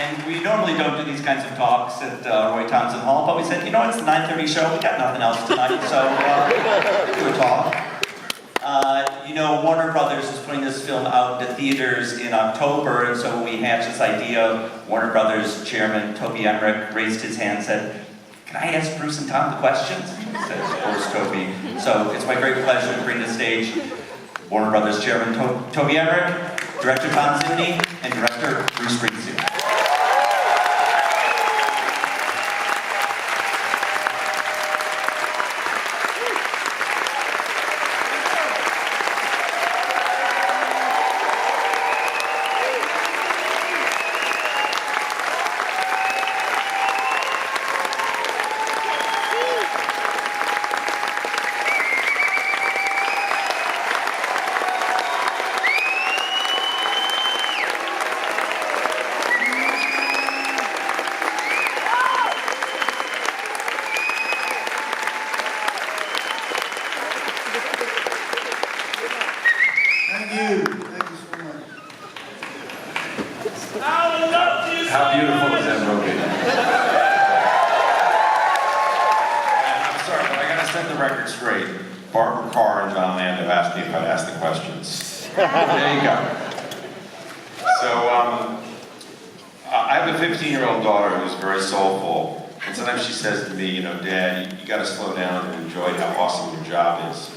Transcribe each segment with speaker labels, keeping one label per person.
Speaker 1: And we normally don't do these kinds of talks at Roy Thompson Hall, but we said, you know, it's the 9:30 show, we got nothing else tonight, so do a talk. You know, Warner Brothers is putting this film out into theaters in October, and so we hatched this idea. Warner Brothers chairman Toby Emmerich raised his hand and said, "Can I ask Bruce and Tom the questions?" I said, "Of course, Toby." So it's my great pleasure to bring to the stage Warner Brothers chairman Toby Emmerich, director Tom Zimny, and director Bruce Springsteen.
Speaker 2: How beautiful is that movie? I'm sorry, but I gotta set the record straight. Barbara Carr and John Land have asked me if I'd ask the questions. There you go. So, I have a 15-year-old daughter who's very soulful, and sometimes she says to me, you know, "Dad, you gotta slow down and enjoy how awesome your job is.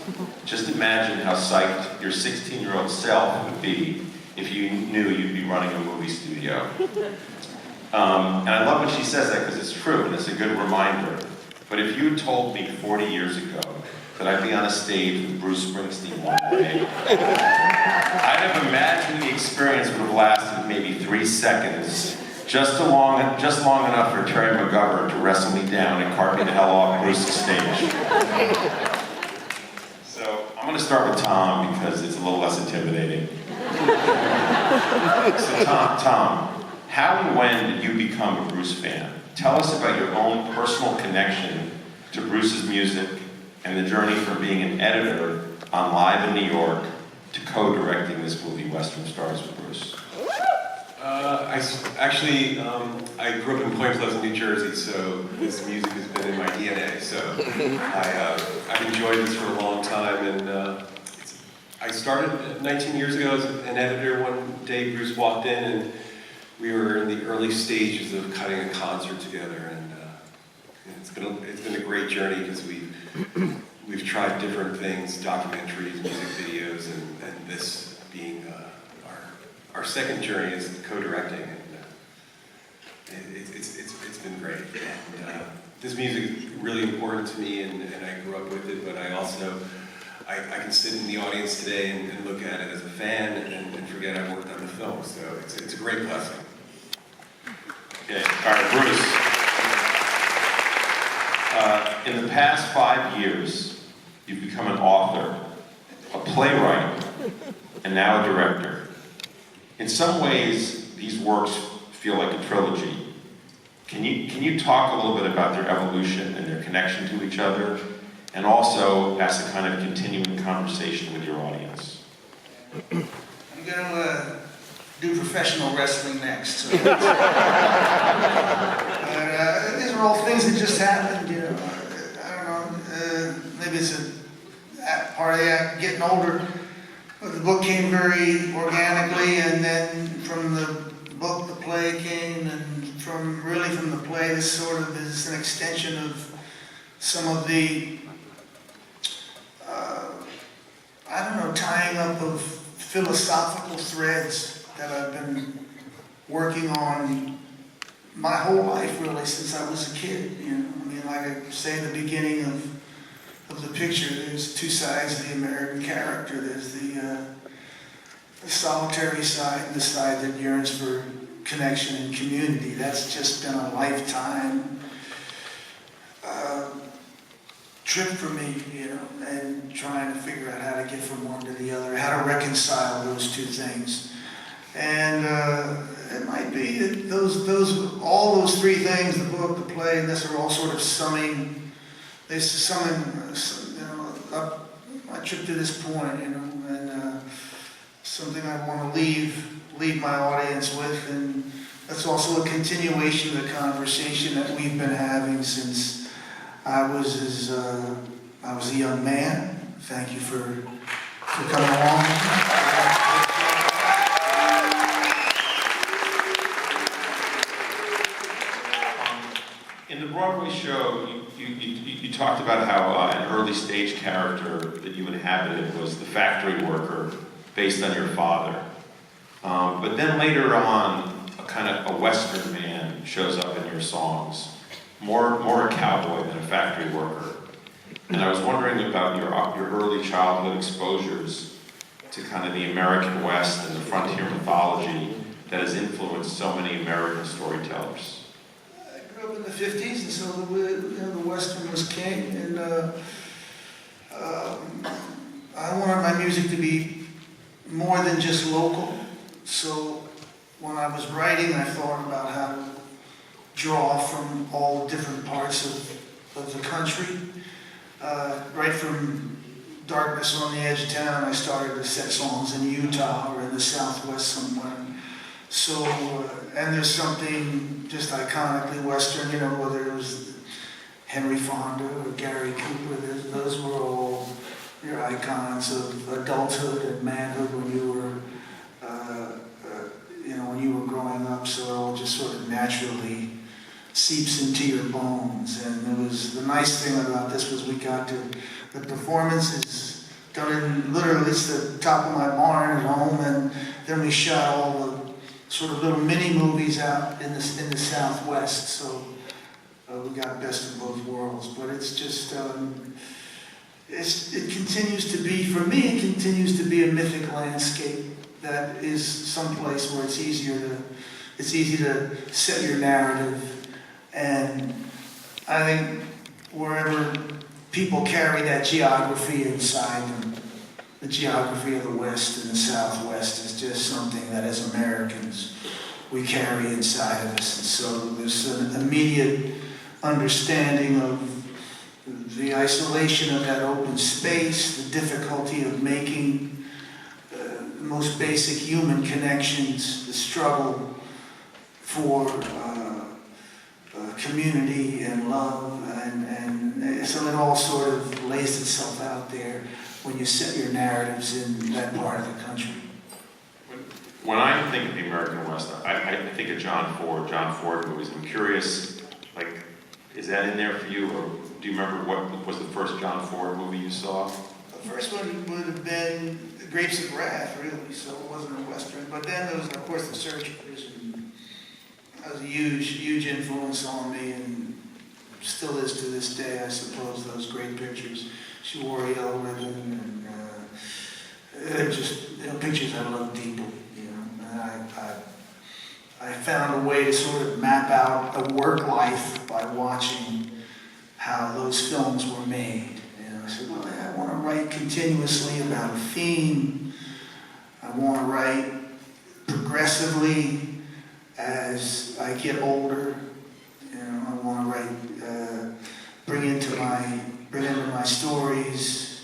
Speaker 2: Just imagine how psyched your 16-year-old self would be if you knew you'd be running a movie studio." And I love when she says that because it's true and it's a good reminder. But if you had told me 40 years ago that I'd be on a stage with Bruce Springsteen one day, I'd have imagined the experience would have lasted maybe 3 seconds, just long enough for Terry McGovern to wrestle me down and cart me the hell off Bruce's stage. So I'm going to start with Tom because it's a little less intimidating. So Tom, how and when did you become a Bruce fan? Tell us about your own personal connection to Bruce's music and the journey from being an editor on Live in New York to co-directing this movie, Western Stars with Bruce.
Speaker 3: I grew up in Point Pleasant, New Jersey, so this music has been in my DNA. So I've enjoyed this for a long time, and I started 19 years ago as an editor. One day Bruce walked in and we were in the early stages of cutting a concert together, and it's been a great journey because we've tried different things, documentaries, music videos, and this being our second journey is co-directing, and it's been great. And this music is really important to me, and I grew up with it, but I also I can sit in the audience today and look at it as a fan and forget I worked on the film, so it's a great blessing.
Speaker 2: Okay, all right, Bruce. In the past 5 years, you've become an author, a playwright, and now a director. In some ways, these works feel like a trilogy. Can you talk a little bit about their evolution and their connection to each other, and also as a kind of continuing conversation with your audience?
Speaker 4: I'm going to do professional wrestling next. So. These are all things that just happened, you know. I don't know, maybe it's a part of the getting older. But the book came very organically, and then from the book, the play came, and from the play, this sort of is an extension of some of the tying up of philosophical threads that I've been working on my whole life, really, since I was a kid. You know, I mean, like I say in the beginning of the picture, there's two sides of the American character. There's the solitary side, and the side that yearns for connection and community. That's just been a lifetime trip for me, you know, and trying to figure out how to get from one to the other, how to reconcile those two things. And it might be that all those three things, the book, the play, and this are all sort of summing up my trip to this point, you know, and something I want to leave my audience with, and that's also a continuation of the conversation that we've been having since I was a young man. Thank you for coming along.
Speaker 2: In the Broadway show, you talked about how an early stage character that you inhabited was the factory worker based on your father. But then later on, a Western man shows up in your songs, more a cowboy than a factory worker. And I was wondering about your early childhood exposures to kind of the American West and the frontier mythology that has influenced so many American storytellers.
Speaker 4: I grew up in the 50s, and so the Western was king, and I wanted my music to be more than just local. So when I was writing, I thought about how to draw from all different parts of the country. Right from Darkness on the Edge of Town, I started to set songs in Utah or in the Southwest somewhere. So, and there's something just iconically Western, whether it was Henry Fonda or Gary Cooper, those were all your icons of adulthood and manhood when you were growing up. So it all just sort of naturally seeps into your bones. And it was the nice thing about this was we got to the performances done in literally it's the top of my barn at home, and then we shot all the sort of little mini movies out in the Southwest. So we got best of both worlds. But it's just it continues to be, for me, it continues to be a mythic landscape that is someplace where it's easy to set your narrative. And I think wherever people carry that geography inside them, the geography of the West and the Southwest is just something that as Americans we carry inside of us. And so there's an immediate understanding of the isolation of that open space, the difficulty of making the most basic human connections, the struggle for community and love, and so it all sort of lays itself out there when you set your narratives in that part of the country.
Speaker 2: When I think of the American West, I think of John Ford movies. I'm curious, is that in there for you, or do you remember what was the first John Ford movie you saw?
Speaker 4: The first one would have been The Grapes of Wrath, really, so it wasn't a Western. But then there was, of course, The Searchers, and that was a huge influence on me, and still is to this day, I suppose, those great pictures. She wore a yellow ribbon, and they're just pictures I love deeply. And I found a way to sort of map out a work life by watching how those films were made. And I said, well, I want to write continuously about a theme. I want to write progressively as I get older. I want to write, bring into my stories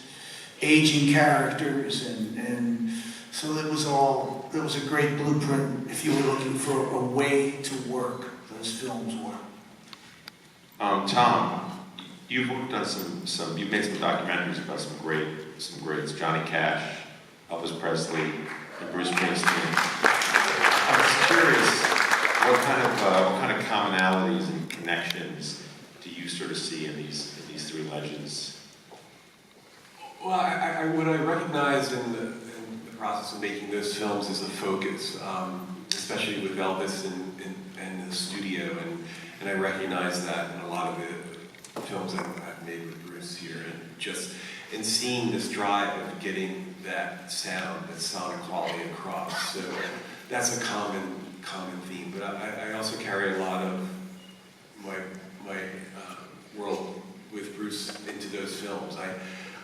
Speaker 4: aging characters, and so it was a great blueprint if you were looking for a way to work. Those films were.
Speaker 2: Tom, you've done you've made some documentaries about some greats, Johnny Cash, Elvis Presley, and Bruce Springsteen. I was curious, what kind of commonalities and connections do you sort of see in these three legends?
Speaker 3: Well, what I recognized in the process of making those films is a focus, especially with Elvis and the studio, and I recognize that in a lot of the films I've made with Bruce here, and just in seeing this drive of getting that sound, that sonic quality across. So that's a common theme. But I also carry a lot of my world with Bruce into those films.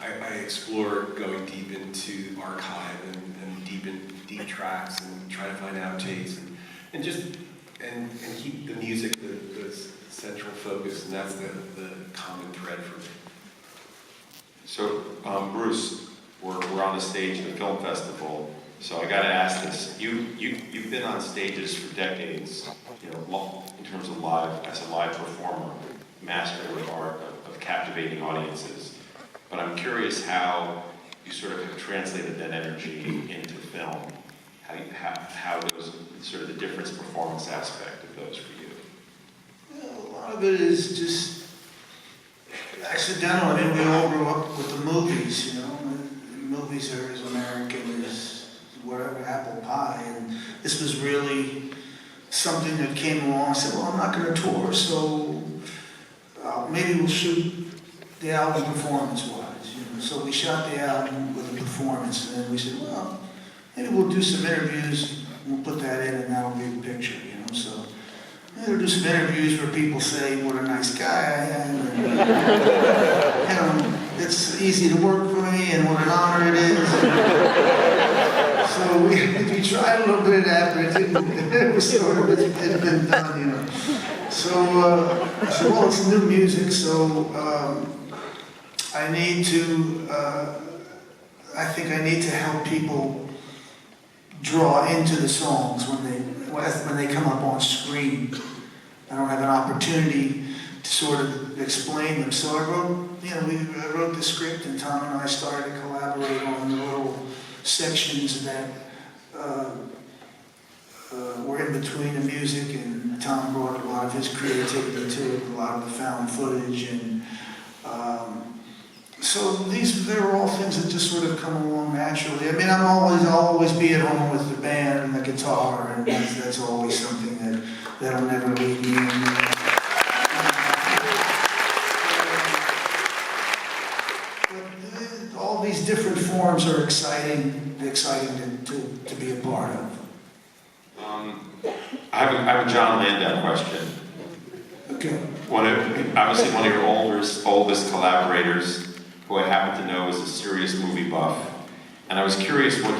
Speaker 3: I explore going deep into archive and deep tracks and try to find outtakes and keep the music the central focus, and that's the common thread for me.
Speaker 2: So, Bruce, we're on the stage at the film festival, so I got to ask this. You've been on stages for decades. you know, in terms of live, as a live performer, master the art of captivating audiences. But I'm curious how you sort of have translated that energy into film, how those, sort of the difference performance aspect of those for you.
Speaker 4: Well, a lot of it is just accidental. I mean, we all grew up with the movies, you know. Movies are as American as whatever, apple pie. And this was really something that came along. I said, well, I'm not going to tour, so maybe we'll shoot the album performance-wise. You know? So we shot the album with a performance, and then we said, well, maybe we'll do some interviews. We'll put that in, and that'll be the picture. You know, so we'll do some interviews where people say what a nice guy I am. And, you know, it's easy to work for me, and what an honor it is. So we tried a little bit of that, but it didn't. It was sort of it had been done, you know. So I said, well, it's new music, so I need to. I think I need to help people draw into the songs when they come up on screen. I don't have an opportunity to sort of explain them. So I wrote the script, and Tom and I started to collaborate on the little sections that were in between the music, and Tom brought a lot of his creativity to it, a lot of the found footage, and so they're all things that just sort of come along naturally. I mean, I'll always be at home with the band and the guitar, and that's always something that'll never leave me. But all these different forms are exciting to be a part of.
Speaker 2: I have a John Landau question.
Speaker 4: Okay.
Speaker 2: Obviously one of your oldest collaborators, who I happen to know is a serious movie buff, and I was curious what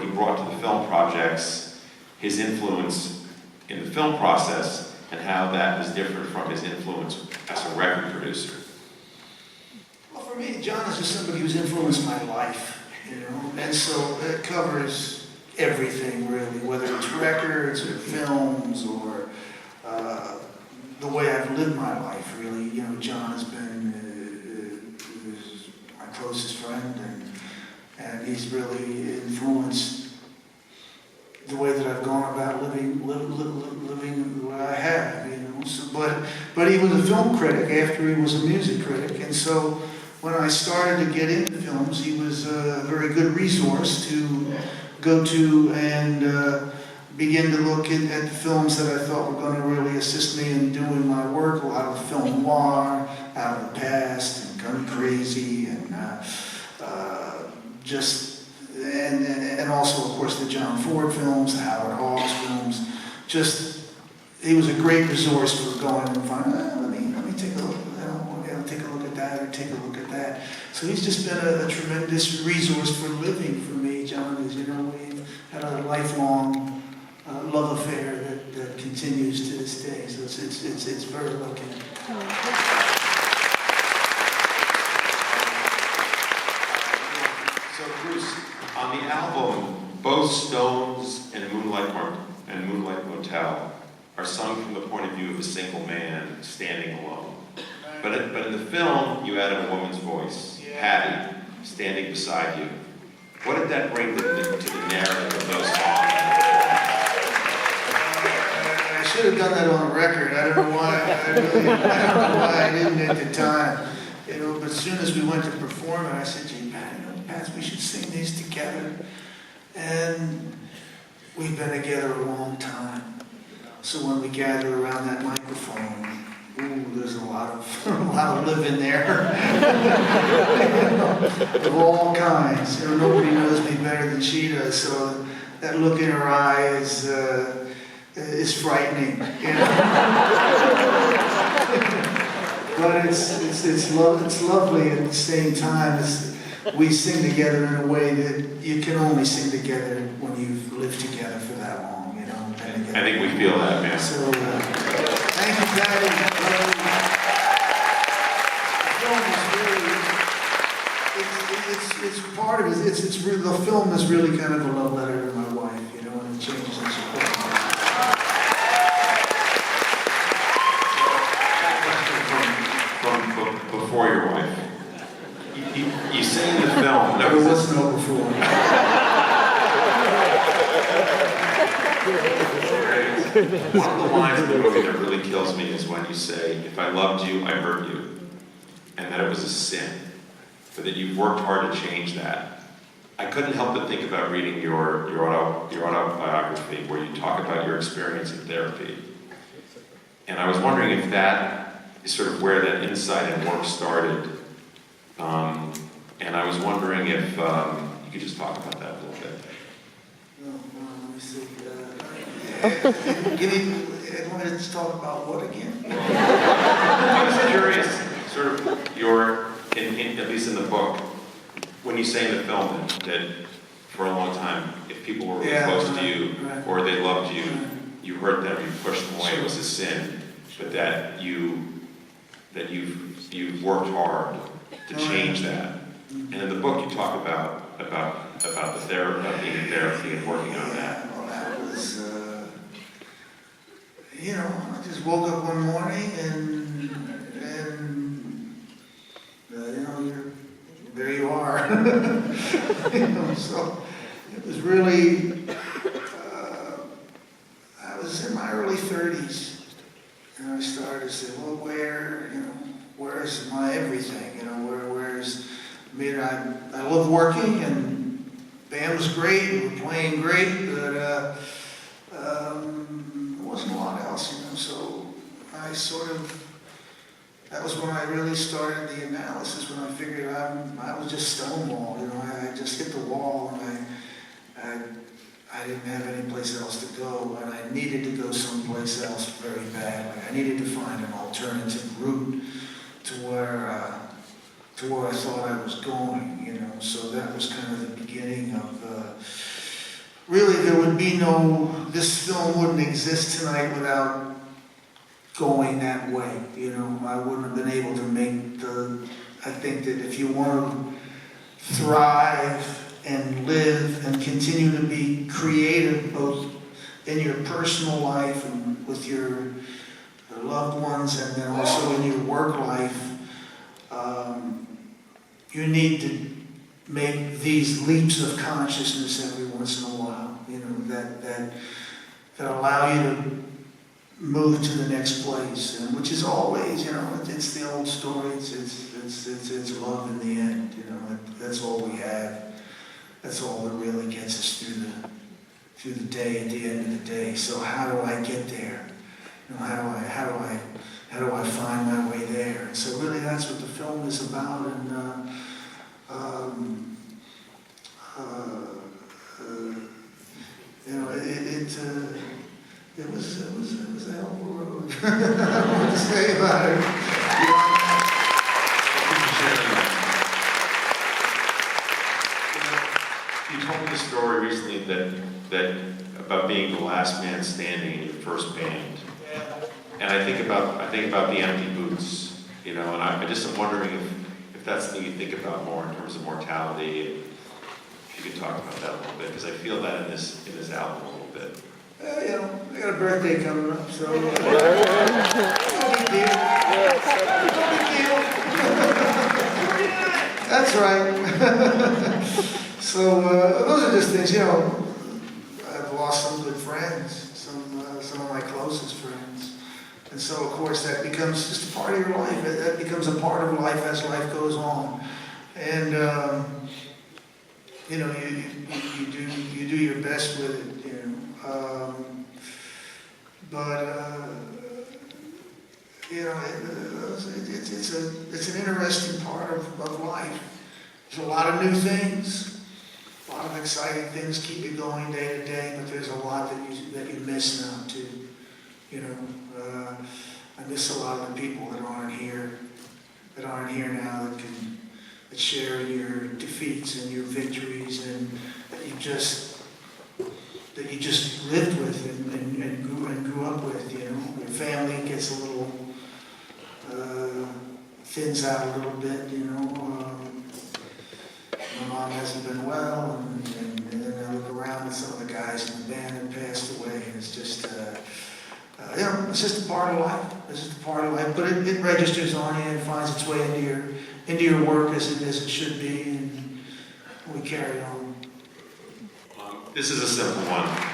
Speaker 2: he brought to the film projects, his influence in the film process, and how that was different from his influence as a record producer.
Speaker 4: Well, for me, John is just somebody who's influenced my life, you know, and so it covers everything really, whether it's records or films or the way I've lived my life. Really, you know, John has been my closest friend, and he's really influenced the way that I've gone about living the way I have, you know. So, but he was a film critic after he was a music critic, and so when I started to get into films, he was a very good resource to go to and begin to look at the films that I thought were going to really assist me in doing my work. A lot of film noir, Out of the Past, and Gun Crazy, and and also, of course, the John Ford films, the Howard Hawks films. Just, he was a great resource for going and finding, let me take a look, take a look at that, or take a look at that. So he's just been a tremendous resource for living for me, John. As you know, we've had a lifelong love affair that continues to this day. So it's very lucky.
Speaker 2: So Bruce, on the album, both Stones and Moonlight Motel are sung from the point of view of a single man standing alone. But in the film, you added a woman's voice, Patty, standing beside you. What did that bring to the narrative of those songs?
Speaker 4: I should have done that on a record. I don't know why. I don't know why I didn't at the time. You know, but as soon as we went to perform it, I said, "Gee, Pat, we should sing these together." And we've been together a long time. So when we gather around that microphone, there's a lot of living there. Of all kinds. You know, nobody knows me better than she does. So that look in her eye is frightening. You know? But it's lovely at the same time. We sing together in a way that you can only sing together when you've lived together for that long, you know.
Speaker 2: I think we feel that, man.
Speaker 4: So, thank you, Patty. The film is really, it's part of it. The film is really kind of a love letter to my wife, you know, and it changes and supports me.
Speaker 2: say in the film,
Speaker 4: There was no before.
Speaker 2: one of the lines in the movie that really kills me is when you say, "If I loved you, I hurt you," and that it was a sin, but that you've worked hard to change that. I couldn't help but think about reading your autobiography where you talk about your experience in therapy. And I was wondering if that is sort of where that insight and work started. And I was wondering if you could just talk about that a little bit.
Speaker 4: Let me see. I wanted to talk about what again?
Speaker 2: I was curious, sort of at least in the book, when you say in the film that for a long time, if people were really close to you or they loved you, you hurt them, you pushed them away, it was a sin, but that you've worked hard to change that. And in the book, you talk about the being in therapy and working on that.
Speaker 4: Well, that was, I just woke up one morning and there you are. So it was really, I was in my early 30s, and I started to say, well, where's my everything? I love working, and band was great, we were playing great, but there wasn't a lot else, so I that was when I really started the analysis, when I figured I was just stonewall, I just hit the wall, and I didn't have any place else to go, and I needed to go someplace else very badly. I needed to find an alternative route to where I thought I was going, so that was kind of the beginning of, really there would be this film wouldn't exist tonight without going that way, I wouldn't have been able to make I think that if you want to thrive and live and continue to be creative both in your personal life and with your loved ones and then also in your work life, you need to make these leaps of consciousness every once in a while, that allow you to move to the next place, and which is always, it's the old story. It's love in the end. That's all we have. That's all that really gets us through the day. At the end of the day. So how do I get there? How do I find my way there? And so really, that's what the film is about. And it was a hell of a road. I don't know what to say about it.
Speaker 2: You told me the story recently that about being the last man standing in your first band, and I think about the empty boots, and I just am wondering if that's something you think about more in terms of mortality. And if you could talk about that a little bit, because I feel that in this album a little bit.
Speaker 4: I got a birthday coming up, so no big deal. No big deal. That's right. So those are just things, I've lost some good friends, some of my closest friends, and so of course that becomes just a part of your life. That becomes a part of life as life goes on, and you do your best with it. It's an interesting part of life. There's a lot of new things, a lot of exciting things keep you going day to day, but there's a lot that you miss now too. I miss a lot of the people that aren't here now that share in your defeats and your victories, and that you just lived with and grew up with. Your family gets a little thins out a little bit. My mom hasn't been well, and then I look around at some of the guys in the band that passed away, and it's just, it's just a part of life. It's just a part of life. But it registers on you and finds its way into your work as it should be, and we carry on.
Speaker 2: This is a simple one.